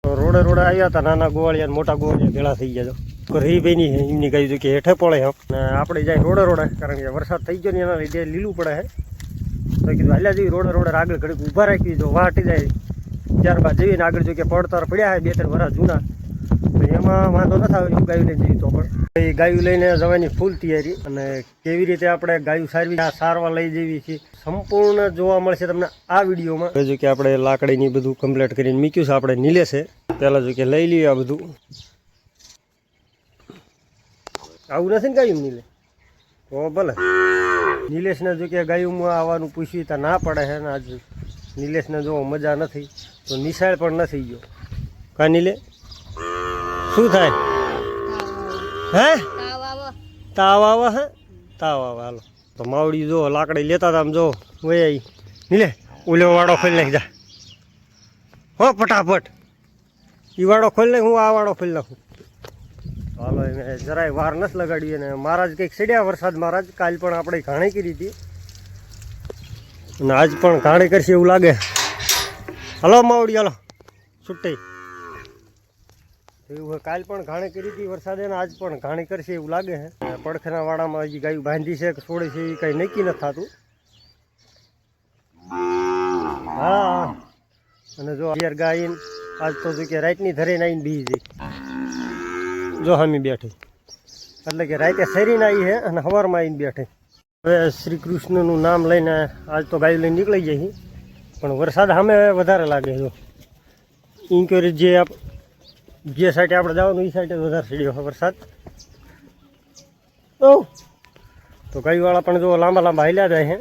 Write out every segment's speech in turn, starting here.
રોડે રોડે આવ્યા હતા નાના ગોવાળિયા ને મોટા ગોવાળિયા ભેળા થઈ ગયા તો રીભાઈની એમની કહ્યું કે હેઠે પડે ને આપણે જાય રોડે રોડે કારણ કે વરસાદ થઈ ગયો ને એના લીધે લીલું પડે છે તો કીધું હાલ્યા જેવી રોડે રોડે આગળ ઘડીક ઊભા રાખી જો વાટી જાય ત્યારબાદ જઈને આગળ જો કે પડતર પડ્યા છે 2-3 વર્ષ જૂના તો એમાં વાંધો ન થાય એવું ગાયું લઈને જઈએ તો પણ એ ગાયું લઈને જવાની ફૂલ તૈયારી અને કેવી રીતે આપણે ગાયું સારવાર લઈ જવી છે સંપૂર્ણ જોવા મળશે તમને આ વિડીયોમાં જો કે આપણે લાકડીની બધું કમ્પ્લીટ કરીને મૂક્યું છે આપણે નીલે છે પહેલાં જો કે લઈ લઈએ આ બધું આવું નથી ને ગાયું નીલે તો ભલે નિલેશને જો કે ગાયુંમાં આવવાનું પૂછ્યું તો ના પડે છે ને આજ નિલેશને જો મજા નથી તો નિશાળ પણ નથી ગયો કા નીલે શું થાય હે તાવ આવે હે તાવ આવે હાલો તો માવડી જો લાકડી લેતા હતા આમ જો વહી આવી નીલે ઓલો વાડો ખોલી નાખી જા હો ફટાફટ એ વાડો ખોલી નાખ હું આ વાડો ખોલી નાખું હાલો એને જરાય વાર નથી લગાડી અને મહારાજ કંઈક સડ્યા વરસાદ મહારાજ કાલ પણ આપણે ઘાણી કરી હતી અને આજ પણ ઘાણી કરશે એવું લાગે હલો માવડી હાલો છૂટી એવું કાલ પણ ઘાણી કરી હતી વરસાદે ને આજ પણ ઘાણી કરશે એવું લાગે છે પડખેના વાડામાં હજી ગાયું બાંધી છે કે છોડે છે એ કંઈ નક્કી નથી થતું હા અને જો યાર ગાઈને આજ તો જો કે રાતની ધરીને આવીને બીજી જઈ જો હમી બેઠી એટલે કે રાતે શરીને આવી છે અને સવારમાં આવીને બેઠી હવે શ્રી કૃષ્ણનું નામ લઈને આજ તો ગાયું લઈને નીકળી જાય પણ વરસાદ સામે વધારે લાગે જો ઇન્ક્યોરી જે સાઈડે આપણે જવાનું એ સાઈડે વધારે સીડ્યો છે વરસાદ તો ગાયુંવાળા પણ જો લાંબા લાંબા હાલ્યા જાય છે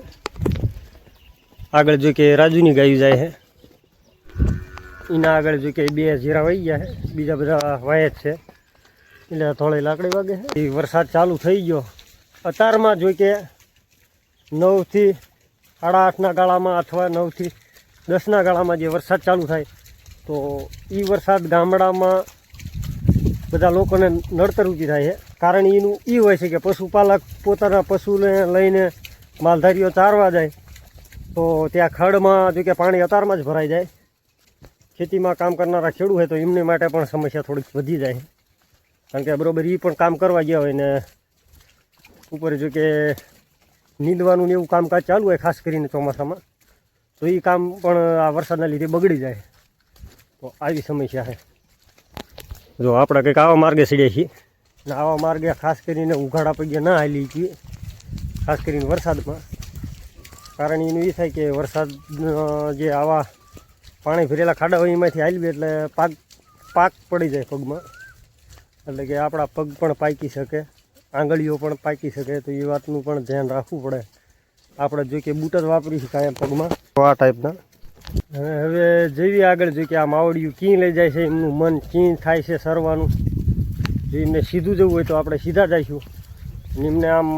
આગળ જો કે રાજુની ગાયું જાય છે એના આગળ જો કે 2 જીરા વહી ગયા છે બીજા બધા વાય જ છે એટલે થોડી લાકડી વાગે છે એ વરસાદ ચાલુ થઈ ગયો અત્યારમાં જો કે 9 થી 8:30ના ગાળામાં અથવા 9 થી 10ના ગાળામાં જે વરસાદ ચાલુ થાય તો એ વરસાદ ગામડામાં બધા લોકોને નડતર ઊભી થાય છે કારણ એનું એ હોય છે કે પશુપાલક પોતાના પશુને લઈને માલધારીઓ ચારવા જાય તો ત્યાં ખડમાં જો કે પાણી અતારમાં જ ભરાઈ જાય ખેતીમાં કામ કરનારા ખેડૂત હોય તો એમની માટે પણ સમસ્યા થોડીક વધી જાય કારણ કે બરાબર એ પણ કામ કરવા ગયા હોય ને ઉપર જો કે નીંદવાનું ને એવું કામકાજ ચાલુ હોય ખાસ કરીને ચોમાસામાં તો એ કામ પણ આ વરસાદના લીધે બગડી જાય તો આવી સમસ્યા છે જો આપણે કંઈક આવા માર્ગે સીડ્યા છીએ ને આવા માર્ગે ખાસ કરીને ઉઘાડા પગ્યા ના હાલી છીએ ખાસ કરીને વરસાદમાં કારણ એનું એ થાય કે વરસાદ જે આવા પાણી ભરેલા ખાડા હોય એમાંથી હાલવી એટલે પાક પડી જાય પગમાં એટલે કે આપણા પગ પણ પાકી શકે આંગળીઓ પણ પાકી શકે તો એ વાતનું પણ ધ્યાન રાખવું પડે આપણે જો કે બૂટ જ વાપરીશું કાંઈ પગમાં આ ટાઈપના હવે જેવી આગળ જો કે આ માવડિયું ક્યાં લઈ જાય છે એમનું મન ક્યાં થાય છે સરવાનું જો એમને સીધું જવું હોય તો આપણે સીધા જઈશું અને એમને આમ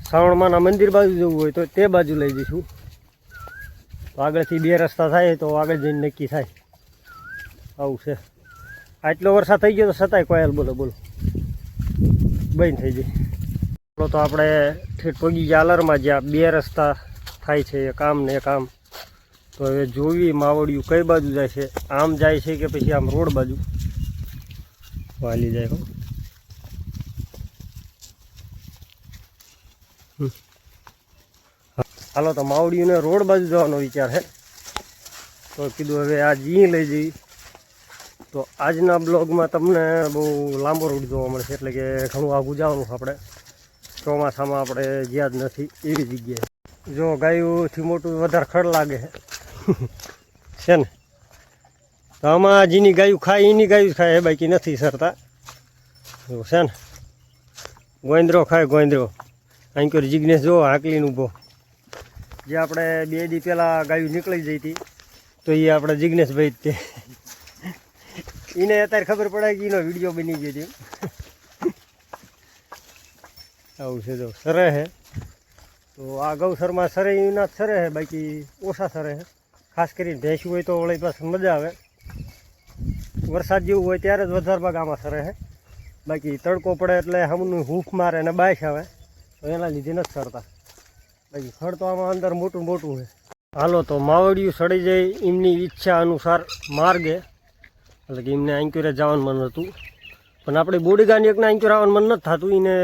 શ્રાવણમાના મંદિર બાજુ જવું હોય તો તે બાજુ લઈ જઈશું તો આગળથી 2 રસ્તા થાય તો આગળ જઈને નક્કી થાય આવું છે આટલો વરસાદ થઈ ગયો તો છતાંય કોયલ બોલો બંધ થઈ જાય તો આપણે ઠેઠ પગી ગયા અલરમાં જ્યાં 2 રસ્તા થાય છે એક આમ ને એક આમ તો હવે જોવી માવડિયું કઈ બાજુ જાય છે આમ જાય છે કે પછી આમ રોડ બાજુ વાલી જાય હાલો તો માવડિયુંને રોડ બાજુ જવાનો વિચાર છે તો કીધું હવે આ જી લઈ જઈ તો આજના બ્લોગમાં તમને બહુ લાંબો રૂટ જોવા મળશે એટલે કે ઘણું આગું જવાનું આપણે ચોમાસામાં આપણે જ્યાં જ નથી એવી જગ્યાએ જો ગાયુંથી મોટું વધારે ખડ લાગે છે ને તો આમાં જેની ગાયું ખાય એની ગાયું ખાય એ બાકી નથી સરતા એવું છે ને ગોંદરો ખાય ગોંદરો અહીં કોઈ જિજ્ઞેસ જો હાંકલીને ઊભો જે આપણે 2 દી પહેલાં ગાયું નીકળી જઈ હતી તો એ આપણે જિજ્ઞેશભાઈ જ તે એને અત્યારે ખબર પડે કે એનો વિડીયો બની ગયો છે આવું છે જો સરે છે તો આ ગૌસરમાં સરે એના જ સરે છે બાકી ઓછા સરે છે ખાસ કરીને ભેંસું હોય તો વળી પાસે મજા આવે વરસાદ જેવું હોય ત્યારે જ વધારે ભાગ આમાં સરે છે બાકી તડકો પડે એટલે હમનું હૂફ મારે અને બાઈશ આવે તો એના લીધે નથી સરતા બાકી ખડ તો આમાં અંદર મોટું છે હાલો તો માવડિયું સડી જાય એમની ઈચ્છા અનુસાર માર્ગે એટલે કે એમને આંક્યોરે જવાનું મન હતું, પણ આપણે બોડીગાર્ડ એકને આંક્યોર આવવાનું મન નથી થતું. એને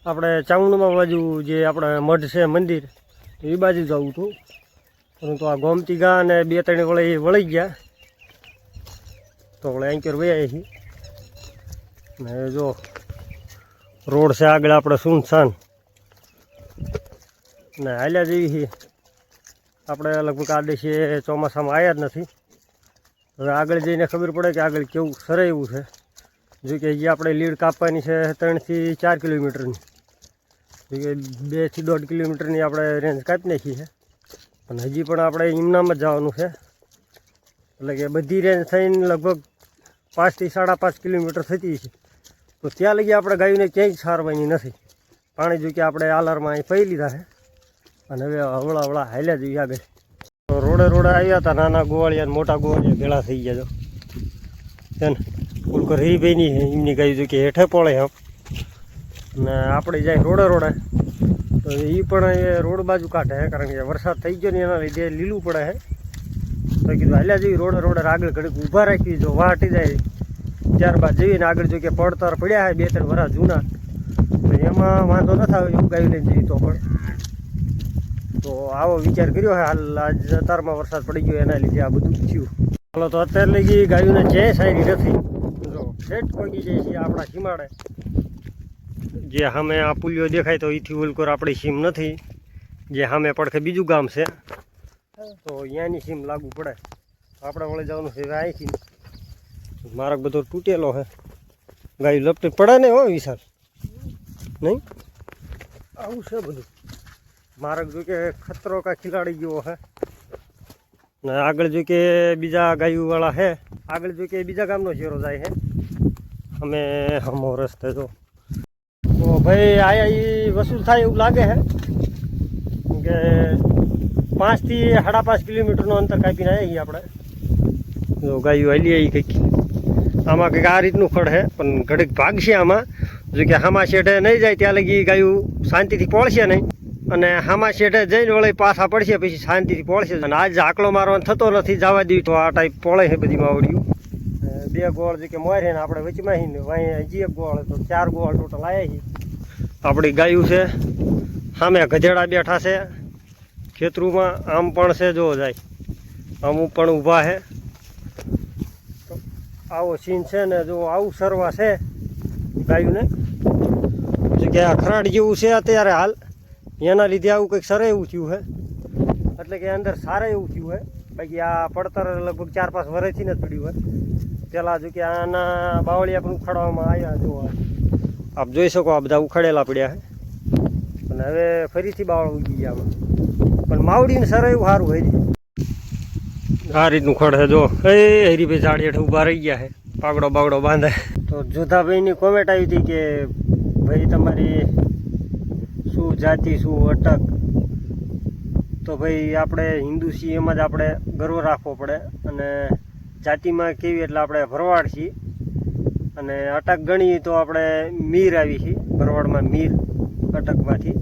આપણે ચામુંડમાં બાજુ જે આપણે મઢ છે મંદિર એ બાજુ જવું હતું, પરંતુ આ ગોમતી ગા અને 2-3 વળી ગયા તો આપણે આંક્યોર વયા છીએ. ને જો રોડ છે આગળ આપણે સુનસાન ને હાલ્યા જેવી છીએ. આપણે લગભગ આ દેશે ચોમાસામાં આવ્યા જ નથી. હવે આગળ જઈને ખબર પડે કે આગળ કેવું સરે એવું છે. જો કે જે આપણે લીડ કાપવાની છે 3 થી 4 કિલોમીટરની, જો કે 2 થી 1.5 કિલોમીટરની આપણે રેન્જ કાપી નાખી છે, પણ હજી પણ આપણે ઈમનામાં જ જવાનું છે. એટલે કે બધી રેન્જ થઈને લગભગ 5 થી 5.5 કિલોમીટર થતી છે. તો ત્યાં લગી આપણે ગાયોને ક્યાંય સારવાની નથી. પાણી જો કે આપણે આલરમાં અહીં પી લીધા છે અને હવે હવળા હાલ્યા જઈએ આગળ. તો રોડે આવ્યા હતા, નાના ગોવાળિયા ને મોટા ગોવાળિયા ભેળા થઈ ગયા. છે ને ઉલકો રીભાઈની એમની ગાયું જો કે હેઠે પડે એમ, ને આપણે જાય રોડે તો એ પણ એ રોડ બાજુ કાઢે છે, કારણ કે વરસાદ થઈ ગયો ને એના લીધે લીલું પડે છે. તો કીધું હાલ્યા જઈએ રોડે આગળ ઘડીક ઊભા રાખી, જો વાટી જાય ત્યારબાદ જઈએ. આગળ જો કે પડતર પડ્યા છે 2-3 વર્ષ જૂના, તો એમાં વાંધો ન થાય એવું ગાયું લઈને જઈએ તો પણ. તો આવો વિચાર કર્યો છે હાલ. આજ અત્યારમાં વરસાદ પડી ગયો એના લીધે આ બધું થયું. ચાલો તો અત્યારે લગી ગાયોને ક્યાંય સારી નથી. જો સેટ પગી જાય છે આપણા સીમાડે, જે સામે આ પુલિયો દેખાય તો એથી ઉલકોર આપણી સીમ નથી, જે સામે પડખે બીજું ગામ છે તો અહીંયાની સીમ લાગુ પડે. આપણે વળી જવાનું છે અહીંથી. માર્ગ બધો તૂટેલો છે, ગાયું લપટી પડે ને હો વિશાલ, નહીં આવું છે બધું. માર્ગ જો કે ખતરો કા ખિલાડી ગયો છે ને આગળ જો કે બીજા ગાયુંવાળા છે, આગળ જો કે બીજા ગામનો શેરો જાય છે. અમે હમો રસ્તે તો ભાઈ આયા એ વસૂલ થાય એવું લાગે છે કે 5 થી 5.5 કિલોમીટરનું અંતર કાપીને આવ્યા છીએ આપણે. જો ગાયું હાલી આવી કંઈક આમાં કંઈક આ રીતનું ખડ છે, પણ ઘડીક ભાગશે આમાં. જો કે હામા શેઠે નહીં જાય ત્યાં લગી ગાયું શાંતિથી પહોંચશે નહીં, અને હામા શેઠે જઈને વળી પાછા પડશે પછી શાંતિથી પહોંચશે. અને આજ આકલો મારવાનો થતો નથી, જવા દીધું તો આ ટાઈપ પોળે છે બધી માવડીયું. 2 ગોળ જો કે મારે ને આપણે વચમાં હજી 1 ગોળ, તો 4 ગોળ ટોટલ આવ્યા છીએ. આપણી ગાયું છે સામે ગધેડા બેઠા છે ખેતરુમાં, આમ પણ છે જો જાય આમ પણ ઊભા છે. તો આવો સીન છે ને જો આવું સરવા છે ગાયુંને. જો કે આ ખરાડ જેવું છે અત્યારે હાલ, એના લીધે આવું કંઈક સરે એવું થયું છે, એટલે કે અંદર સારે એવું થયું છે. બાકી આ પડતર લગભગ 4-5 વર્ષથી નથી પડ્યું હોય. પહેલાં જો કે આના બાવળિયા પણ ઉખાડવામાં આવ્યા, જો આપ જોઈ શકો આ બધા ઉખાડેલા પડ્યા છે, અને હવે ફરીથી બાવળ ઉગી ગયા આમાં. પણ માવડીને સરે એવું સારું હોય આ રીતનું ખડ છે. જો એ હરીભાઈ ઝાડ હેઠ ઊભા રહી ગયા છે, પાગડો બાગડો બાંધે. તો જોધાભાઈની કોમેન્ટ આવી હતી કે ભાઈ તમારી શું જાતિ શું અટક. તો ભાઈ આપણે હિન્દુ છીએ એમાં જ આપણે ગર્વ રાખવો પડે, અને જાતિમાં કેવી એટલે આપણે ભરવાડ છીએ, અને અટક ગણીએ તો આપણે મીર આવી છીએ, ભરવાડમાં મીર અટકમાંથી.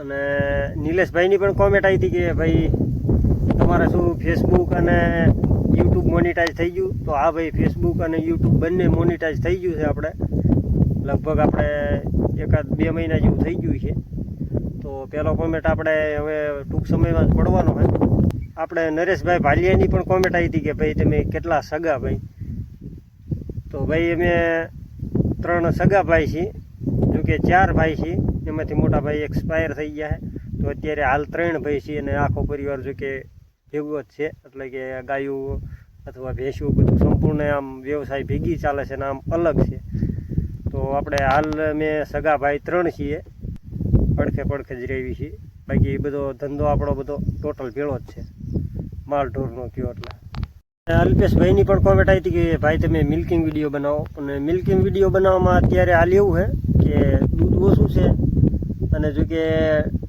અને નિલેશભાઈની પણ કોમેન્ટ આવી હતી કે ભાઈ તમારે શું ફેસબુક અને યુટ્યુબ મોનિટાઈઝ થઈ ગયું. તો હા ભાઈ, ફેસબુક અને યુટ્યુબ બંને મોનિટાઈઝ થઈ ગયું છે. આપણે લગભગ આપણે 1-2 મહિના જેવું થઈ ગયું છે. તો પહેલો કોમેન્ટ આપણે હવે ટૂંક સમયમાં જ પડવાનો હોય. આપણે નરેશભાઈ ભાલિયાની પણ કોમેન્ટ આવી હતી કે ભાઈ તમે કેટલા સગા ભાઈ. તો ભાઈ અમે 3 સગા ભાઈ છીએ, જોકે 4 ભાઈ છીએ, એમાંથી મોટા ભાઈ એક્સપાયર થઈ ગયા છે. તો અત્યારે હાલ 3 ભાઈ છીએ, અને આખો પરિવાર જો કે ભેગો જ છે. એટલે કે ગાયું અથવા ભેંસું બધું સંપૂર્ણ આમ વ્યવસાય ભેગી ચાલે છે, અને આમ અલગ છે. તો આપણે હાલ મેં સગા ભાઈ 3 છીએ, પડખે જ રહેવી છીએ. બાકી બધો ધંધો આપણો બધો ટોટલ ભેળો જ છે, માલ ઢોરનો થયો. એટલે અલ્પેશભાઈની પણ કોમેન્ટ આવી હતી કે ભાઈ તમે મિલ્કિંગ વિડીયો બનાવો. અને મિલ્કિંગ વિડીયો બનાવવામાં અત્યારે હાલ એવું છે કે દૂધ ઓછું છે, અને જો કે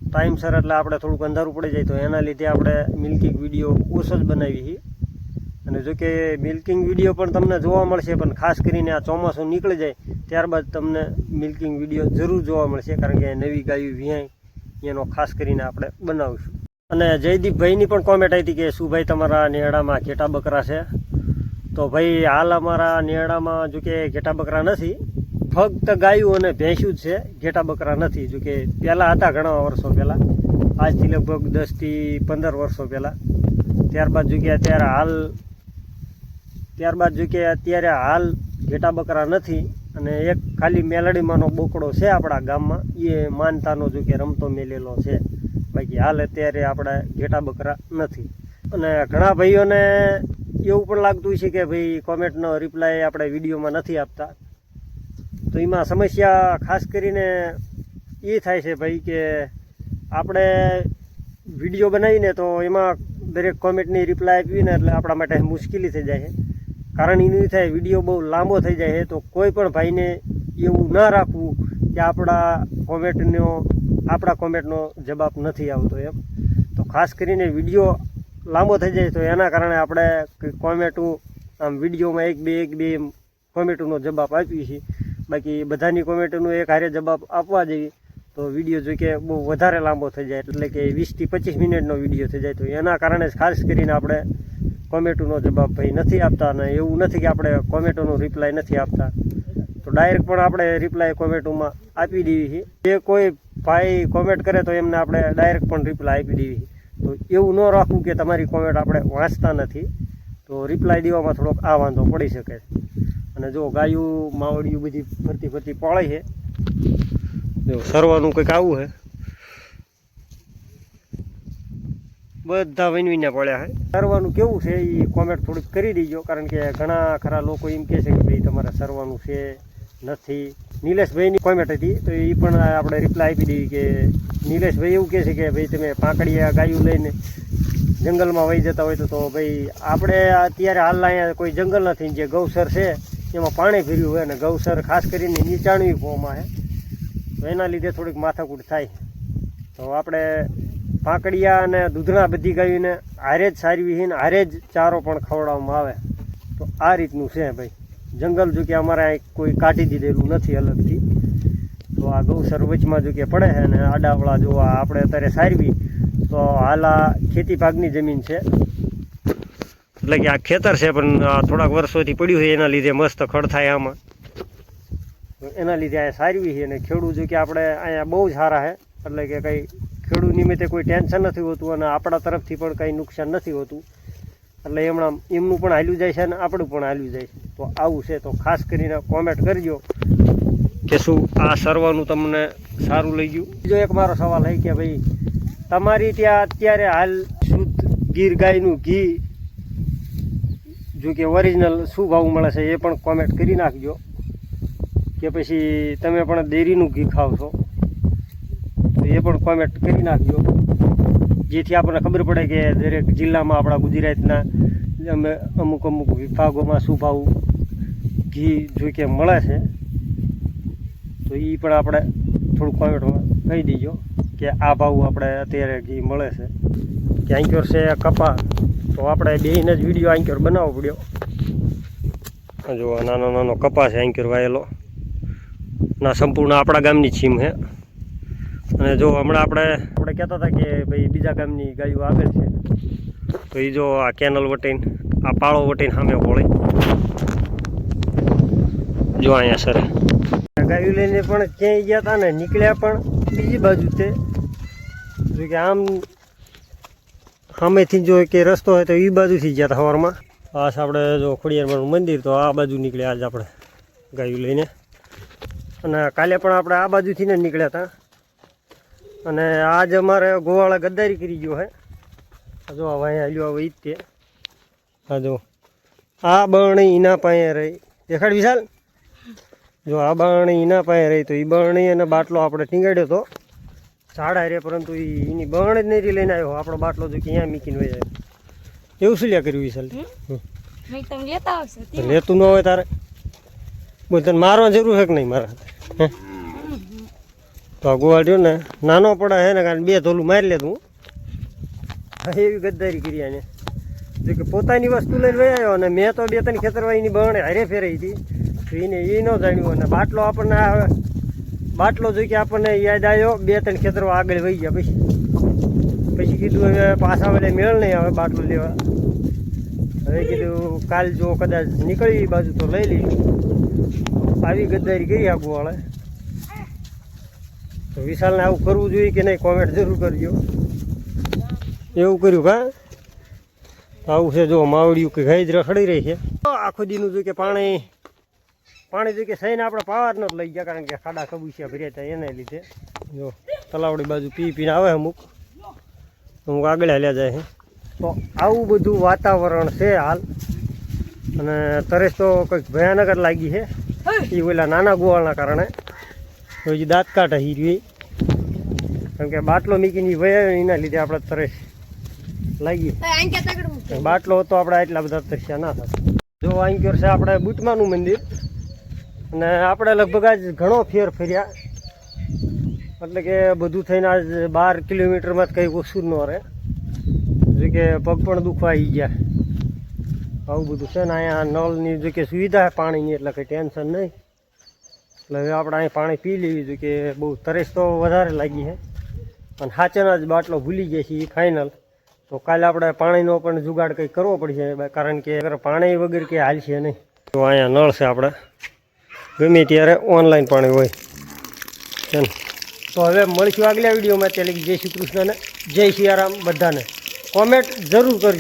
ટાઈમસર એટલે આપણે થોડુંક અંધારું પડી જાય, તો એના લીધે આપણે મિલ્કિંગ વિડીયો ઓછો જ બનાવી છીએ. અને જો કે મિલ્કિંગ વિડીયો પણ તમને જોવા મળશે, પણ ખાસ કરીને આ ચોમાસું નીકળી જાય ત્યારબાદ તમને મિલ્કિંગ વિડીયો જરૂર જોવા મળશે, કારણ કે નવી ગાયું વિહાય એનો ખાસ કરીને આપણે બનાવીશું. અને જયદીપભાઈની પણ કોમેન્ટ આવી હતી કે શું ભાઈ તમારા નેહડામાં ઘેટા બકરા છે? તો ભાઈ હાલ અમારા નેહડામાં જો કે ઘેટા બકરા નથી, ફક્ત ગાયું અને ભેંસું જ છે, ઘેટા બકરા નથી. જો કે પહેલાં હતા ઘણા વર્ષો પહેલાં, આજથી લગભગ 10 થી 15 વર્ષો પહેલાં. ત્યારબાદ જો કે અત્યારે હાલ ઘેટા બકરા નથી. અને એક ખાલી મેલડીમાંનો બોકડો છે આપણા ગામમાં, એ માનતાનો જો કે રમતો મેલેલો છે. બાકી હાલ અત્યારે આપણે ઘેટા બકરા નથી. અને ઘણા ભાઈઓને એવું પણ લાગતું છે કે ભાઈ કોમેન્ટનો રિપ્લાય આપણે વિડીયોમાં નથી આપતા. તો એમાં સમસ્યા ખાસ કરીને એ થાય છે ભાઈ કે આપણે વિડીયો બનાવીને તો એમાં દરેક કોમેન્ટની રિપ્લાય આપવી ને એટલે આપણા માટે મુશ્કેલી થઈ જાય છે. કારણ એનું થાય વિડીયો બહુ લાંબો થઈ જાય છે. તો કોઈ પણ ભાઈને એવું ના રાખવું કે આપણા કોમેન્ટનો જવાબ નથી આવતો એમ. તો ખાસ કરીને વિડીયો લાંબો થઈ જાય તો એના કારણે આપણે આમ વિડીયોમાં એક બે કોમેન્ટનો જવાબ આપીએ છીએ. બાકી બધાની કોમેન્ટનો એક હારે જવાબ આપવા જઈએ તો વિડીયો જો કે બહુ વધારે લાંબો થઈ જાય, એટલે કે 20 થી 25 મિનિટનો વિડીયો થઈ જાય. તો એના કારણે ખાસ કરીને આપણે કોમેન્ટનો જવાબ ભાઈ નથી આપતા. અને એવું નથી કે આપણે કોમેન્ટોનો રિપ્લાય નથી આપતા, તો ડાયરેક્ટ પણ આપણે રિપ્લાય કોમેન્ટોમાં આપી દેવી છે. જે કોઈ ભાઈ કોમેન્ટ કરે તો એમને આપણે ડાયરેક્ટ પણ રિપ્લાય આપી દેવી. તો એવું ન રાખવું કે તમારી કોમેન્ટ આપણે વાંચતા નથી, તો રિપ્લાય દેવામાં થોડોક આ વાંધો પડી શકે. અને જો ગાયું માવડિયું બધી ફરતી પળે છે, જો સરવાનું કંઈક આવું છે, બધા વનવીને પડ્યા છે. સરવાનું કેવું છે એ કોમેન્ટ થોડીક કરી દેજો, કારણ કે ઘણા ખરા લોકો એમ કહે છે કે ભાઈ તમારે સરવાનું છે નથી. નિલેશભાઈની કોમેન્ટ હતી તો એ પણ આપણે રિપ્લાય આપી દઈએ કે નિલેશભાઈ એવું કહે છે કે ભાઈ તમે પાંકડિયા ગાયું લઈને જંગલમાં વહી જતા હોય તો ભાઈ આપણે અત્યારે હાલ અહીંયા કોઈ જંગલ નથી, જે ગૌસર છે એમાં પાણી ભર્યું હોય, અને ગૌસર ખાસ કરીને નીચાણવી ફોર્મમાં છે. તો એના લીધે થોડીક માથાકૂટ થાય. તો આપણે પાંકડિયા અને દૂધના બધી ગાયોને હારે જ સારવી છે ને હારે જ ચારો પણ ખવડાવવામાં આવે. તો આ રીતનું છે ભાઈ. જંગલ જો કે અમારે કોઈ કાઢી દીધેલું નથી અલગથી. તો આ ગૌસર વચમાં જો કે પડે છે, અને આડાવળા જો આપણે અત્યારે સારવી તો હાલ આ ખેતી ભાગની જમીન છે, એટલે કે આ ખેતર છે પણ થોડાક વર્ષોથી પડ્યું છે, એના લીધે મસ્ત ખડ થાય આમાં. એના લીધે અહીંયા સારવી છે. અને ખેડૂત જો કે આપણે અહીંયા બહુ જ સારા છે, એટલે કે કંઈ ખેડૂત નિમિત્તે કોઈ ટેન્શન નથી હોતું, અને આપણા તરફથી પણ કંઈ નુકસાન નથી હોતું. એટલે એમનું પણ હાલ્યું જાય છે અને આપણું પણ હાલ્યું જાય છે. તો આવું છે. તો ખાસ કરીને કોમેન્ટ કરજો કે શું આ સરવાનું તમને સારું લઈ ગયું. બીજો એક મારો સવાલ છે કે ભાઈ તમારી ત્યાં અત્યારે હાલ શુદ્ધ ગીર ગાયનું ઘી જો કે ઓરિજિનલ શું ભાવ મળે છે એ પણ કોમેન્ટ કરી નાખજો. કે પછી તમે પણ ડેરીનું ઘી ખાવ છો તો એ પણ કોમેન્ટ કરી નાખજો, જેથી આપણને ખબર પડે કે દરેક જિલ્લામાં આપણા ગુજરાતના અમુક વિભાગોમાં શું ભાવ ઘી જો કે મળે છે. તો એ પણ આપણે થોડુંક કોમેન્ટમાં કહી દીજો કે આ ભાવ આપણે અત્યારે ઘી મળે છે. કે આંક્યોર છે કપા, તો આપણે બેયને જ વિડીયો આંક્યોર બનાવવો પડ્યો. જો નાનો કપા છે આંક્યોર વાયેલો, ના સંપૂર્ણ આપણા ગામની છીમ છે. અને જો હમણાં આપણે કહેતા હતા કે ભાઈ બીજા ગામની ગાયો આગળ છે, તો એ જો આ કેનલ વટીને આ પાળો વટીને સામે હોળી જો અહીંયા સર ગાયું લઈને પણ ક્યાંય ગયા હતા ને નીકળ્યા પણ બીજી બાજુ છે. જો કે આમ સામેથી જો કે રસ્તો હોય તો એ બાજુથી ગયા હતા સવારમાં. પાસ આપણે જો ખોડિયારમાંનું મંદિર, તો આ બાજુ નીકળ્યા આજ આપણે ગાયું લઈને. અને કાલે પણ આપણે આ બાજુથી ને નીકળ્યા હતા. અને આજ અમારે ગોવાળા ગદ્દારી કરી ગયો હે. જો હવે અહીંયા હાલ્યો હવે ઈ જ તે. હા જો આ બરણી એના પાસે રહી, દેખાડ વિશાલ. જો આ બરણી એના પાસે રહી, તો એ બરણી અને બાટલો આપણે ટીંગાડ્યો હતો ઝાડા રે, પરંતુ એની બરણી જ નહીં લઈને આવ્યો. આપણો બાટલો જો કે અહીંયા મૂકીને વહી જાય. એવું શું લ્યા કર્યું વિશાલ? લેતું ન હોય તારે બોલ, તને મારવા જરૂર છે કે નહીં મારા? તો આ ગોવાળ રહ્યો ને નાનો પડે છે ને, કારણ 2 ધોલું મારી લેતું. એવી ગદ્દારી કરી આને. જો કે પોતાની વસ્તુ લઈને વહી આવ્યો, અને મેં તો 2-3 ખેતરવાળીની બરણે હારે ફેરાઈ હતી, તો એને એ ન જાણ્યું. અને બાટલો આપણને જો કે આપણને યાદ આવ્યો 2-3 ખેતરો આગળ વહી ગયા. પછી પછી કીધું હવે પાછા વડે મેળ નહીં આવે બાટલો લેવા. હવે કીધું કાલ જો કદાચ નીકળી બાજુ તો લઈ લઈશું. આવી ગદ્દારી કરી આગુવાળે. તો વિશાલને આવું કરવું જોઈએ કે નહીં, કોમેન્ટ જરૂર કરજો. એવું કર્યું કા? આવું છે જો માવડિયું કે ગાય જ રખડી રહી છે. આખો દીનું જો કે પાણી જો કે સહીને આપણે પાવા જ નથી લઈ ગયા, કારણ કે ખાડા ખબુસિયા ભર્યા હતા એને લીધે. જો તલાવડી બાજુ પીને આવે અમુક આગળ હાલ્યા જાય છે. તો આવું બધું વાતાવરણ છે હાલ. અને તરસ તો કંઈક ભયાનક જ લાગી છે એ ઓલા નાના ગોવાળના કારણે. તો હજી દાંત કાઢ હીરવી, કારણ કે બાટલો મીકીની વયા એના લીધે આપણે તરસ લાગી. બાટલો હતો આપણે એટલા બધા તરસ્યા ના થાય. જો આંક્યોર છે આપણે બુટમાનું મંદિર, અને આપણે લગભગ આજ ઘણો ફેર ફર્યા, એટલે કે બધું થઈને આજ 12 કિલોમીટરમાં જ કંઈ ઓછું ન રહે. જો કે પગ પણ દુખવા આવી ગયા. આવું બધું છે ને અહીંયા નળની જો કે સુવિધા પાણીની, એટલે કંઈ ટેન્શન નહીં. એટલે હવે આપણે અહીં પાણી પી લેવી જોઈએ, કે બહુ તરસ તો વધારે લાગી છે. અને હાચેના જ બાટલો ભૂલી ગયા છે એ ફાઇનલ. તો કાલે આપણે પાણીનો પણ જુગાડ કંઈ કરવો પડશે, કારણ કે પાણી વગર કંઈ હાલશે નહીં. તો અહીંયા નળ છે આપણે, ગમે ત્યારે ઓનલાઈન પાણી હોય છે ને. તો હવે મળીશું આગલા વિડીયોમાં. ત્યાં લગી જય શ્રી કૃષ્ણ ને જય સિયારામ બધાને. કોમેન્ટ જરૂર કરજો.